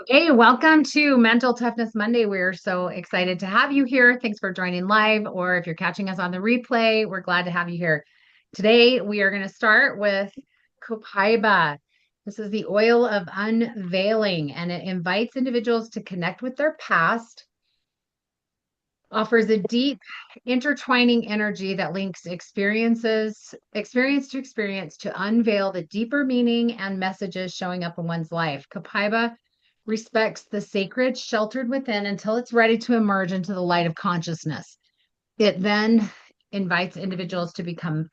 Hey, welcome to Mental Toughness Monday. We're so excited to have you here. Thanks for joining live, or if you're catching us on the replay, we're glad to have you here. Today, we are going to start with Copaiba. This is the oil of unveiling, and it invites individuals to connect with their past, offers a deep, intertwining energy that links experience to experience to unveil the deeper meaning and messages showing up in one's life. Copaiba respects the sacred sheltered within until it's ready to emerge into the light of consciousness. It then invites individuals to become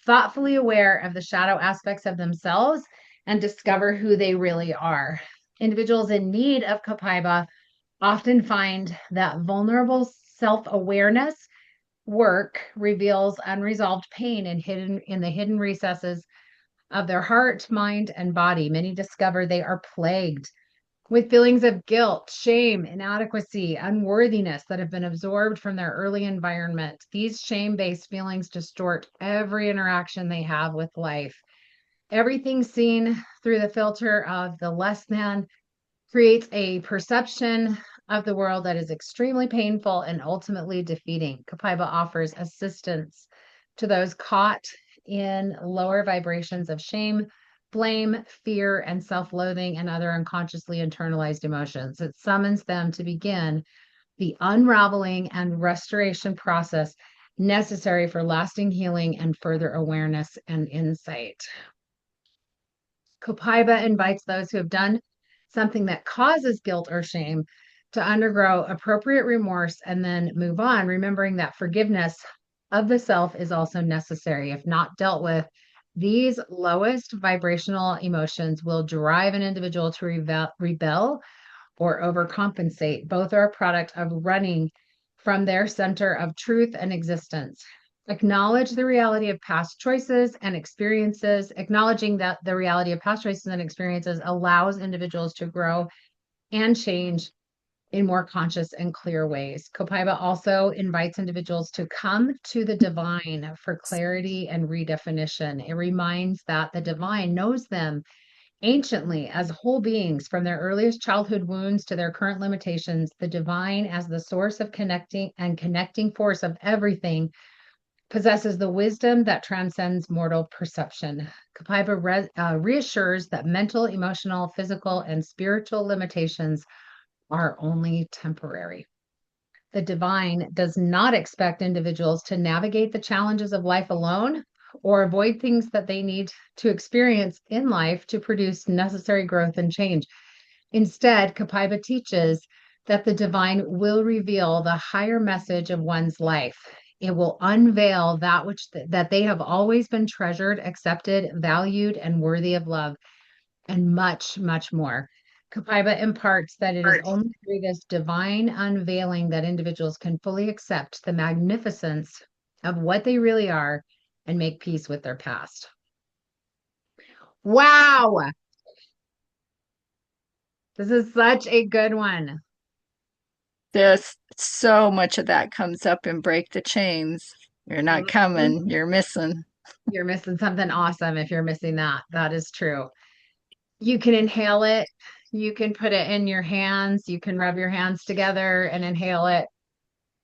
thoughtfully aware of the shadow aspects of themselves and discover who they really are. Individuals in need of Copaiba often find that vulnerable self-awareness work reveals unresolved pain and hidden in the hidden recesses of their heart, mind, and body. Many discover they are plagued with feelings of guilt, shame, inadequacy, unworthiness that have been absorbed from their early environment. These shame-based feelings distort every interaction they have with life. Everything seen through the filter of the less than creates a perception of the world that is extremely painful and ultimately defeating. Copaiba offers assistance to those caught in lower vibrations of shame, blame, fear, and self loathing, and other unconsciously internalized emotions. It summons them to begin the unraveling and restoration process necessary for lasting healing and further awareness and insight. Copaiba invites those who have done something that causes guilt or shame to undergo appropriate remorse and then move on, remembering that forgiveness of the self is also necessary. If not dealt with, these lowest vibrational emotions will drive an individual to rebel or overcompensate. Both are a product of running from their center of truth and existence. Acknowledge the reality of past choices and experiences. Acknowledging that the reality of past choices and experiences allows individuals to grow and change in more conscious and clear ways. Copaiba also invites individuals to come to the divine for clarity and redefinition. It reminds that the divine knows them anciently as whole beings from their earliest childhood wounds to their current limitations. The divine, as the source of connecting force of everything, possesses the wisdom that transcends mortal perception. Copaiba reassures that mental, emotional, physical, and spiritual limitations are only temporary. The divine does not expect individuals to navigate the challenges of life alone or avoid things that they need to experience in life to produce necessary growth and change. Instead, Copaiba teaches that the divine will reveal the higher message of one's life. It will unveil that which that they have always been treasured, accepted, valued, and worthy of love, and much, much more. Copaiba imparts that it is only through this divine unveiling that individuals can fully accept the magnificence of what they really are and make peace with their past. Wow, this is such a good one. There's so much of that comes up in Break the Chains. You're not Mhm. coming, you're missing. You're missing something awesome if you're missing that. That is true. You can inhale it. You can put it in your hands. You can rub your hands together and inhale it.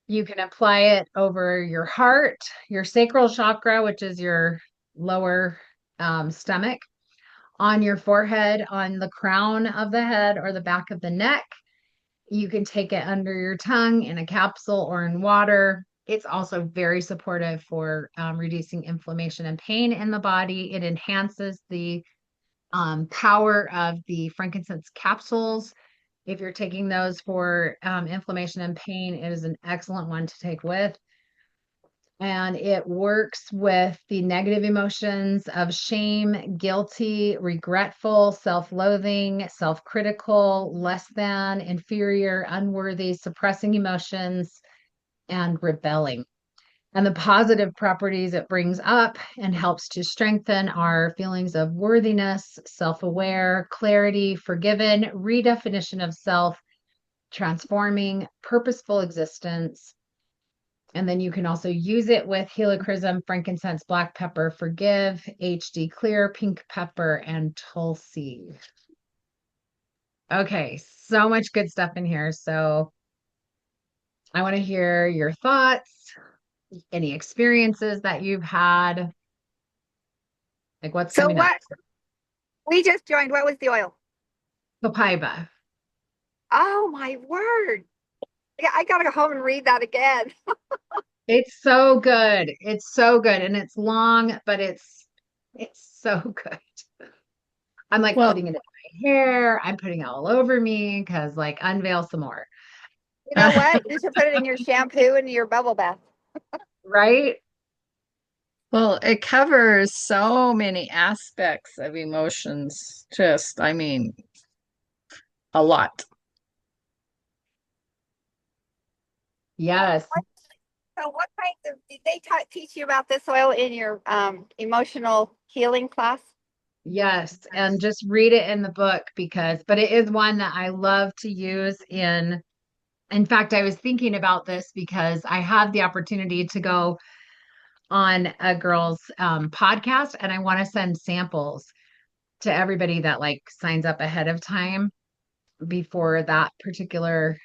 You can apply it over your heart, your sacral chakra, which is your lower stomach, on your forehead, on the crown of the head or the back of the neck. You can take it under your tongue in a capsule or in water. It's also very supportive for reducing inflammation and pain in the body. It enhances the power of the frankincense capsules. If you're taking those for inflammation and pain, it is an excellent one to take with. And it works with the negative emotions of shame, guilty, regretful, self loathing, self critical, less than, inferior, unworthy, suppressing emotions, and rebelling. And the positive properties it brings up and helps to strengthen our feelings of worthiness, self aware, clarity, forgiven, redefinition of self, transforming, purposeful existence. And then you can also use it with helichrysum, frankincense, black pepper, forgive, HD clear, pink pepper, and tulsi. Okay, so much good stuff in here. So I want to hear your thoughts, any experiences that you've had, like what's So coming up. what we just joined, what was the oil? Copaiba. Oh my word. Yeah, I gotta go home and read that again. It's so good. It's so good. And it's long, but it's so good. I'm like Well, putting it in my hair. I'm putting it all over me because like unveil some more. You know what? You should put it in your shampoo and your bubble bath. Right? well, it covers so many aspects of emotions. Just, I mean, a lot. Yes. So what kinds of did they teach you about this oil in your emotional healing class? Yes. And just read it in the book because, but it is one that I love to use in fact, I was thinking about this because I have the opportunity to go on a girl's podcast and I want to send samples to everybody that like signs up ahead of time before that particular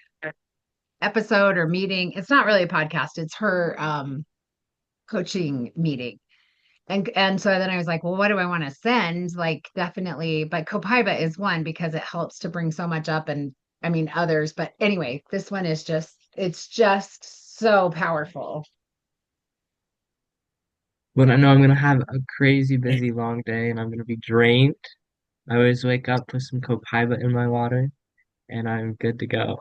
episode or meeting. It's not really a podcast, it's her coaching meeting. And so then I was like, well, what do I want to send? Like definitely, but Copaiba is one because it helps to bring so much up and I mean others, but anyway, this one is just it's just so powerful. But I know I'm gonna have a crazy busy long day and I'm gonna be drained. I always wake up with some Copaiba in my water and I'm good to go.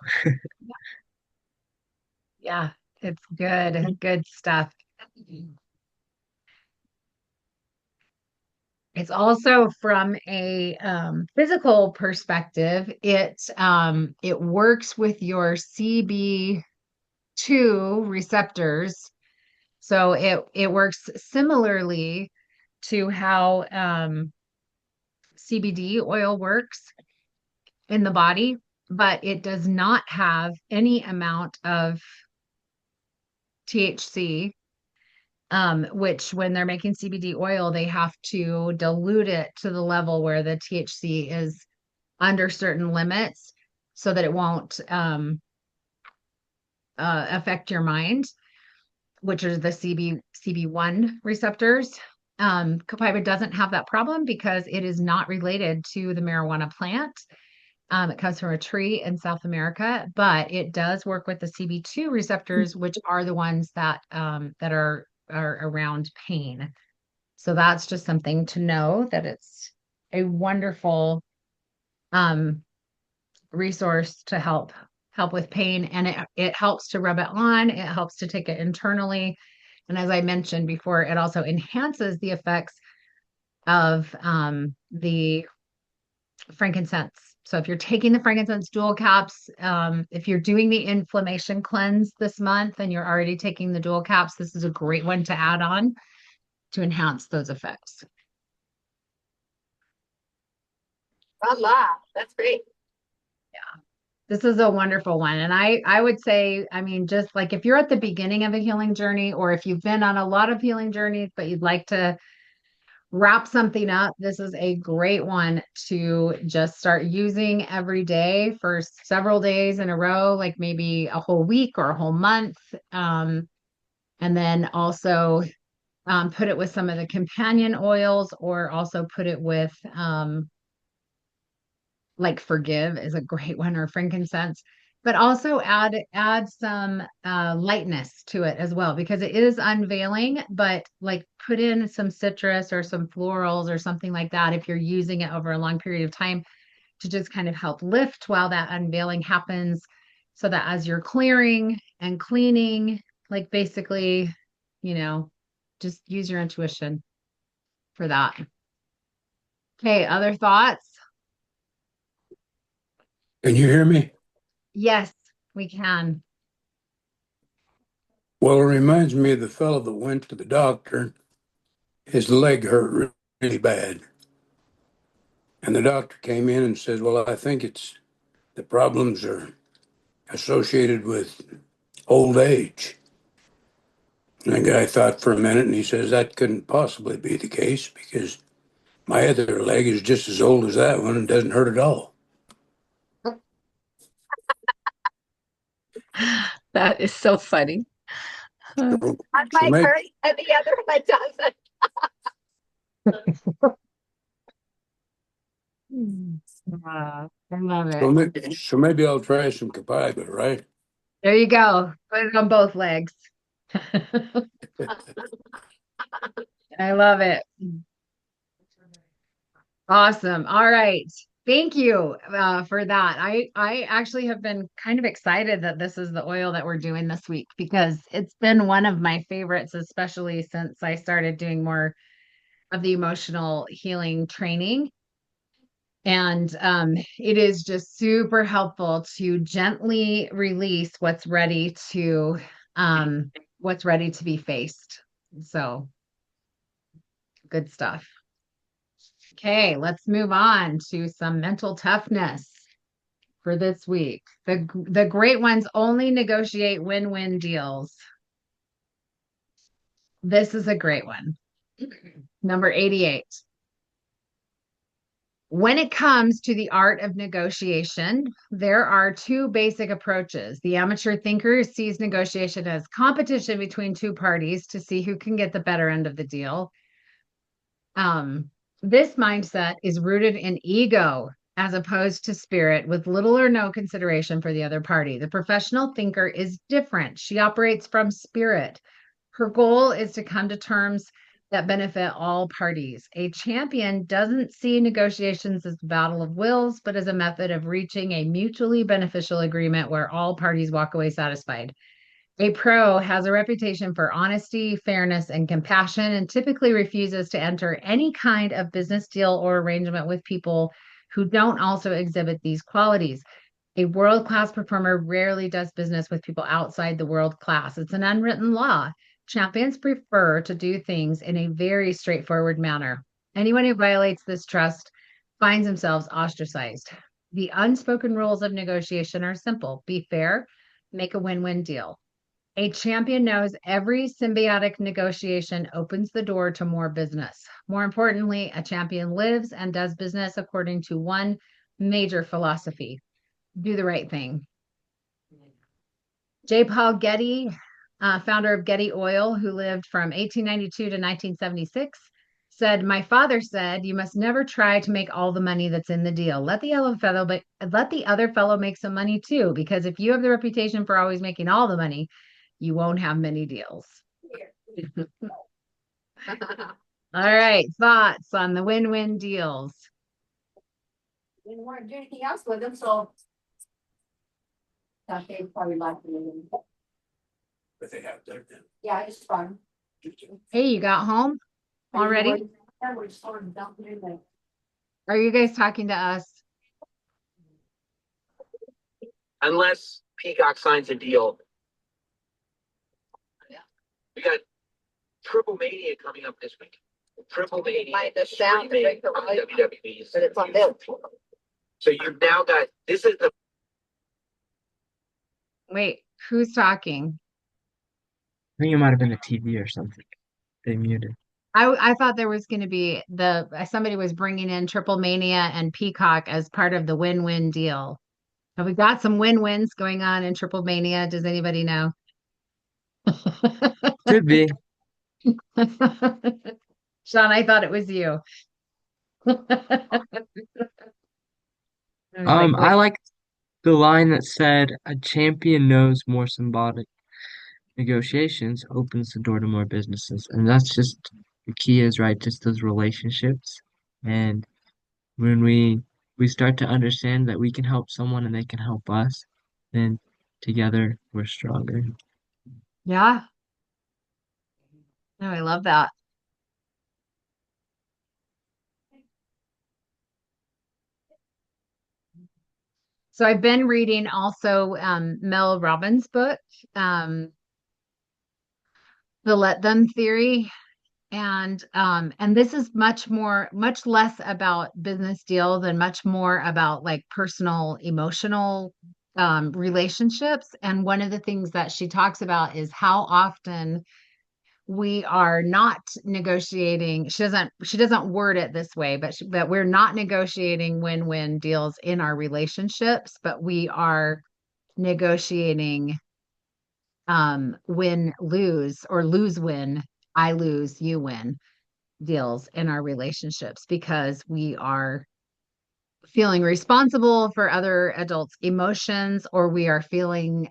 Yeah, it's good, good stuff. It's also from a physical perspective. It works with your CB2 receptors. So it works similarly to how CBD oil works in the body, but it does not have any amount of THC, which when they're making CBD oil, they have to dilute it to the level where the THC is under certain limits so that it won't affect your mind, which are the CB1 receptors. Copaiba doesn't have that problem because it is not related to the marijuana plant. It comes from a tree in South America, but it does work with the CB2 receptors, which are the ones that are around pain. So that's just something to know that it's a wonderful um, resource to help with pain, and it helps to rub it on. It helps to take it internally, and as I mentioned before, it also enhances the effects of the frankincense. So if you're taking the frankincense dual caps, if you're doing the inflammation cleanse this month and you're already taking the dual caps, this is a great one to add on to enhance those effects. Voila, that's great. This is a wonderful one. And I would say, I mean, just like if you're at the beginning of a healing journey, or if you've been on a lot of healing journeys, but you'd like to wrap something up, this is a great one to just start using every day for several days in a row, like maybe a whole week or a whole month. And then also put it with some of the companion oils, or also put it with like forgive is a great one, or frankincense, but also add some lightness to it as well because it is unveiling, but like put in some citrus or some florals or something like that if you're using it over a long period of time to just kind of help lift while that unveiling happens, so that as you're clearing and cleaning, like basically, you know, just use your intuition for that. Okay, other thoughts? Can you hear me? Yes, we can. Well, it reminds me of the fellow that went to the doctor. His leg hurt really bad. And the doctor came in and said, well, I think it's the problems are associated with old age. And the guy thought for a minute and he says, that couldn't possibly be the case because my other leg is just as old as that one and doesn't hurt at all. That is so funny. Uh, So, One so leg maybe, hurts and the other one doesn't. I love it. so maybe I'll try some Copaiba, right? There you go. Put it on both legs. I love it. Awesome. All right. Thank you for that. I actually have been kind of excited that this is the oil that we're doing this week because it's been one of my favorites, especially since I started doing more of the emotional healing training. And it is just super helpful to gently release what's ready to be faced. So good stuff. Okay, let's move on to some mental toughness for this week. The great ones only negotiate win-win deals. This is a great one. Number 88. When it comes to the art of negotiation, there are two basic approaches. The amateur thinker sees negotiation as competition between two parties to see who can get the better end of the deal. This mindset is rooted in ego as opposed to spirit, with little or no consideration for the other party. The professional thinker is different. She operates from spirit. Her goal is to come to terms that benefit all parties. A champion doesn't see negotiations as a battle of wills, but as a method of reaching a mutually beneficial agreement where all parties walk away satisfied. A pro has a reputation for honesty, fairness, and compassion, and typically refuses to enter any kind of business deal or arrangement with people who don't also exhibit these qualities. A world class performer rarely does business with people outside the world class. It's an unwritten law. Champions prefer to do things in a very straightforward manner. Anyone who violates this trust finds themselves ostracized. The unspoken rules of negotiation are simple: be fair, make a win win deal. A champion knows every symbiotic negotiation opens the door to more business. More importantly, a champion lives and does business according to one major philosophy: do the right thing. J. Paul Getty, founder of Getty Oil, who lived from 1892 to 1976, said, "My father said, you must never try to make all the money that's in the deal. Let the other fellow make some money too, because if you have the reputation for always making all the money, you won't have many deals." All right, thoughts on the win-win deals? Didn't want to do anything else with them, so. Thought they'd probably like it. But they have their, Yeah, it's fun. Hey, you got home already? Yeah, we're just sort of dumping in there. Are you guys talking to us? Unless Peacock signs a deal. Yeah. We got Triple Mania coming up this week. Triple Mania. Mind the sound to streaming break the on light, WWE. but it's on them. So you've now got, this is the Wait, who's talking? I think it might have been a TV or something. They muted. I thought there was going to be somebody was bringing in Triple Mania and Peacock as part of the win-win deal. Have we got some win-wins going on in Triple Mania? Does anybody know? Could be. Sean, I thought it was you. I was like, I wait, like the line that said, "A champion knows more symbolic negotiations opens the door to more businesses," and that's just the key is right, just those relationships. And when we start to understand that we can help someone and they can help us, then together we're stronger. yeah. No, I love that. So I've been reading also Mel Robbins' book, um, The Let Them Theory. And this is much less about business deals and much more about like personal emotional relationships. And one of the things that she talks about is how often we are not negotiating. She doesn't word it this way, but we're not negotiating win-win deals in our relationships, but we are negotiating win lose or lose win, I lose, you win deals in our relationships because we are feeling responsible for other adults' emotions, or we are feeling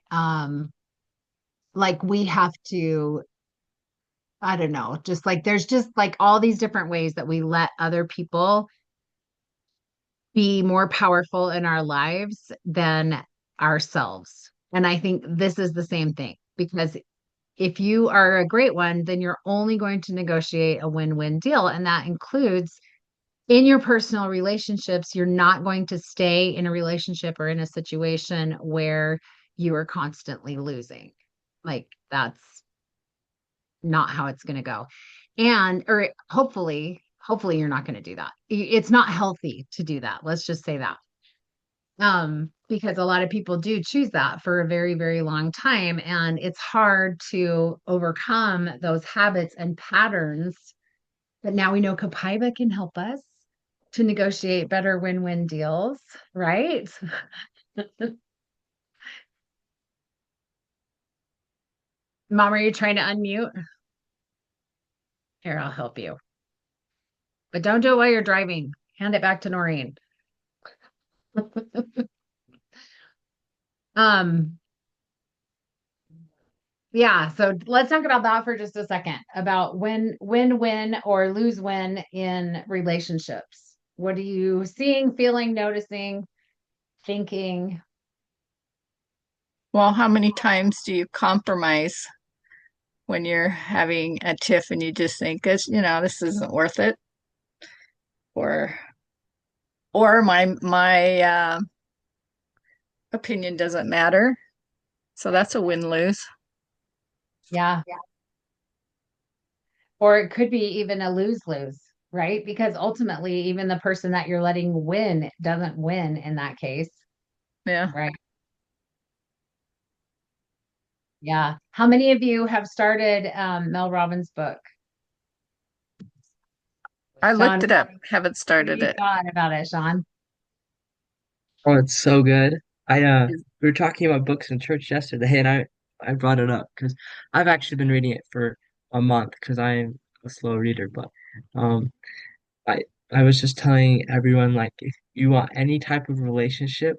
like we have to, I don't know, just like there's just like all these different ways that we let other people be more powerful in our lives than ourselves. And I think this is the same thing because if you are a great one, then you're only going to negotiate a win-win deal. And that includes in your personal relationships, you're not going to stay in a relationship or in a situation where you are constantly losing. Like that's not how it's going to go. And, or hopefully you're not going to do that. It's not healthy to do that. Let's just say that. Because a lot of people do choose that for a very, very long time. And it's hard to overcome those habits and patterns. But now we know Copaiba can help us to negotiate better win-win deals, right? Mom, are you trying to unmute? Here, I'll help you. But don't do it while you're driving. Hand it back to Noreen. Um, yeah, so let's talk about that for just a second about win or lose win in relationships. What are you seeing, feeling, noticing, thinking? Well, how many times do you compromise when you're having a tiff and you just think, this isn't worth it, or my opinion doesn't matter. So that's a win-lose. Yeah. Or it could be even a lose-lose, right? Because ultimately, even the person that you're letting win doesn't win in that case, Yeah. right? Yeah. How many of you have started Mel Robbins' book? I looked Sean, it up, haven't what have started you it. thought about it, Sean? Oh, it's so good. We were talking about books in church yesterday, and I brought it up because I've actually been reading it for a month because I'm a slow reader. But um, I I was just telling everyone like if you want any type of relationship,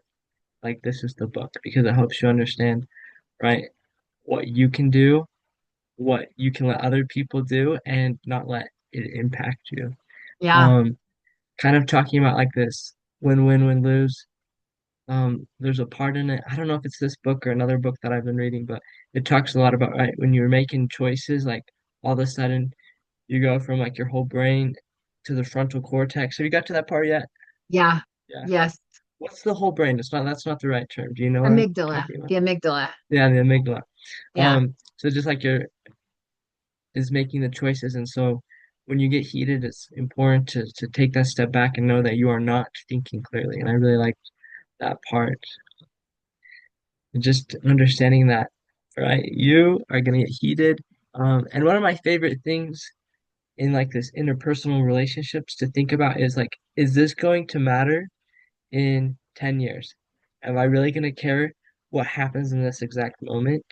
like this is the book because it helps you understand, right, what you can do, what you can let other people do, and not let it impact you. Yeah. Um, Kind of talking about like this win lose. There's a part in it. I don't know if it's this book or another book that I've been reading, but it talks a lot about right when you're making choices, like all of a sudden you go from like your whole brain to the frontal cortex. Have you got to that part yet? Yeah. Yeah. Yes. What's the whole brain? That's not the right term. Do you know what I'm Amygdala. talking about? The amygdala. Yeah, the amygdala. Yeah. So just like your is making the choices, and so when you get heated, it's important to take that step back and know that you are not thinking clearly. And I really like that part. Just understanding that, right? You are gonna get heated. And one of my favorite things in like this interpersonal relationships to think about is like, is this going to matter in 10 years? Am I really gonna care what happens in this exact moment,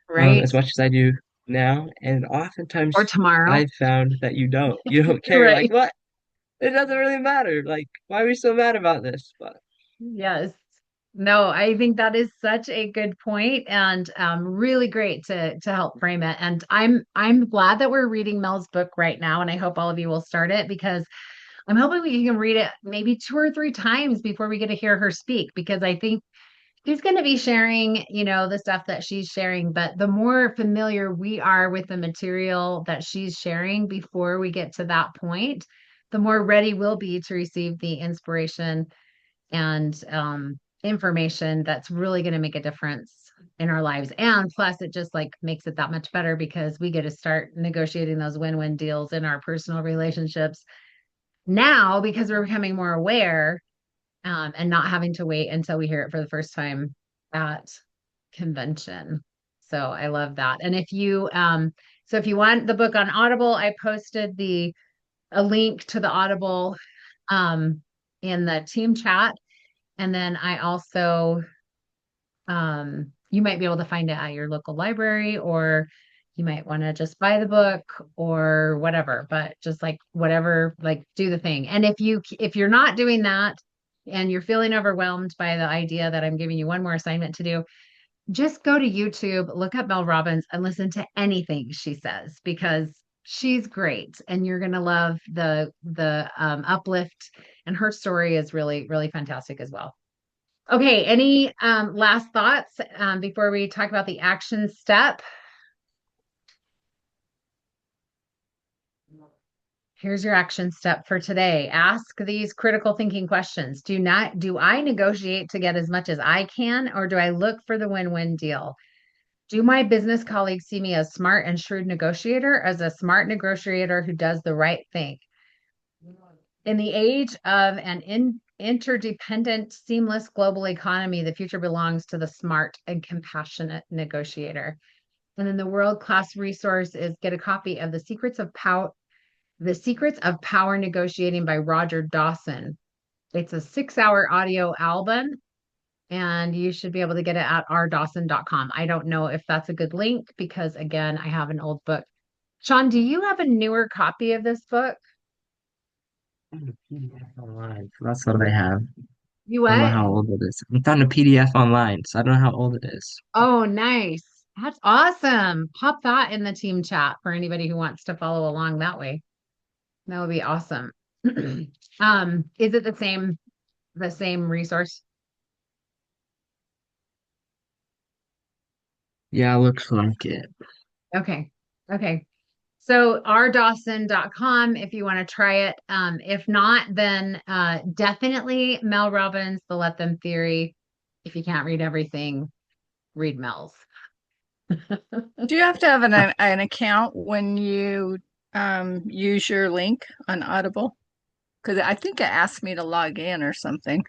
Right. as much as I do now? And Or oftentimes tomorrow. I've found that you don't. You don't care. Like, Right. what? It doesn't really matter. Like, why are we so mad about this? But Yes. No, I think that is such a good point and really great to help frame it. And I'm glad that we're reading Mel's book right now, and I hope all of you will start it because I'm hoping we can read it maybe 2 or 3 times before we get to hear her speak because I think she's going to be sharing, the stuff that she's sharing, but the more familiar we are with the material that she's sharing before we get to that point, the more ready we'll be to receive the inspiration and information that's really going to make a difference in our lives. And plus, it just like makes it that much better because we get to start negotiating those win-win deals in our personal relationships now because we're becoming more aware and not having to wait until we hear it for the first time at convention. So I love that. And if you want the book on Audible, I posted a link to the Audible um, in the team chat. And then I also You might be able to find it at your local library, or you might want to just buy the book or whatever, but just like whatever, like do the thing. And if you're not doing that and you're feeling overwhelmed by the idea that I'm giving you one more assignment to do, just go to YouTube, look up Mel Robbins and listen to anything she says because she's great and you're going to love the uplift, and her story is really, really fantastic as well. Okay, any last thoughts before we talk about the action step? Here's your action step for today. Ask these critical thinking questions. Do I negotiate to get as much as I can, or do I look for the win-win deal? Do my business colleagues see me as smart and shrewd negotiator, as a smart negotiator who does the right thing? In the age of an interdependent, seamless global economy, the future belongs to the smart and compassionate negotiator. And then the world-class resource is get a copy of The Secrets of Power Negotiating by Roger Dawson. It's a 6-hour audio album, and you should be able to get it at rdawson.com. I don't know if that's a good link because, again, I have an old book. Sean, do you have a newer copy of this book? PDF online. So that's what I have. You I don't know what? how old it is. I found a PDF online, so I don't know how old it is. Oh, nice. That's awesome. Pop that in the team chat for anybody who wants to follow along that way. That would be awesome. Is it the same resource? Yeah, looks like it. Okay. Okay. So rdawson.com if you want to try it. If not, then definitely Mel Robbins, The Let Them Theory. If you can't read everything, read Mel's. Do you have to have an account when you use your link on Audible? Because I think it asked me to log in or something.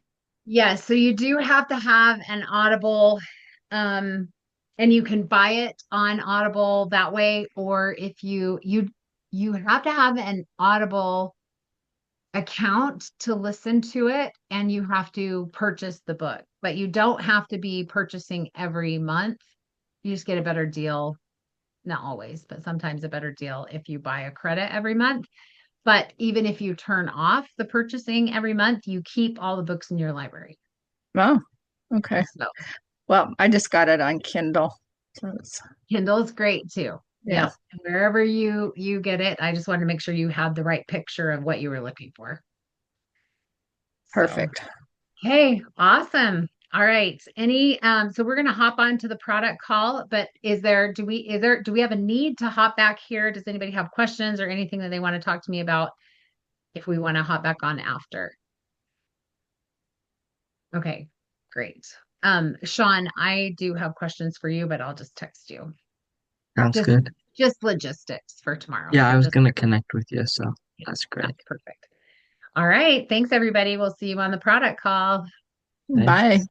Yes, so you do have to have an Audible, um, and you can buy it on Audible that way, or if you have to have an Audible account to listen to it, and you have to purchase the book, but you don't have to be purchasing every month. You just get a better deal, not always, but sometimes a better deal if you buy a credit every month. But even if you turn off the purchasing every month, you keep all the books in your library. Oh, okay. So Well, I just got it on Kindle. So Kindle is great too. yeah, Yes. And wherever you get it, I just wanted to make sure you had the right picture of what you were looking for. So, perfect. okay, awesome. All right. So we're gonna hop on to the product call, but do we have a need to hop back here? Does anybody have questions or anything that they want to talk to me about if we want to hop back on after? Okay, great. Sean, I do have questions for you, but I'll just text you. Sounds Just good. just logistics for tomorrow. Yeah, So I was just gonna connect with you, so that's great. that's perfect. All right. Thanks, everybody. We'll see you on the product call. Bye. Thanks.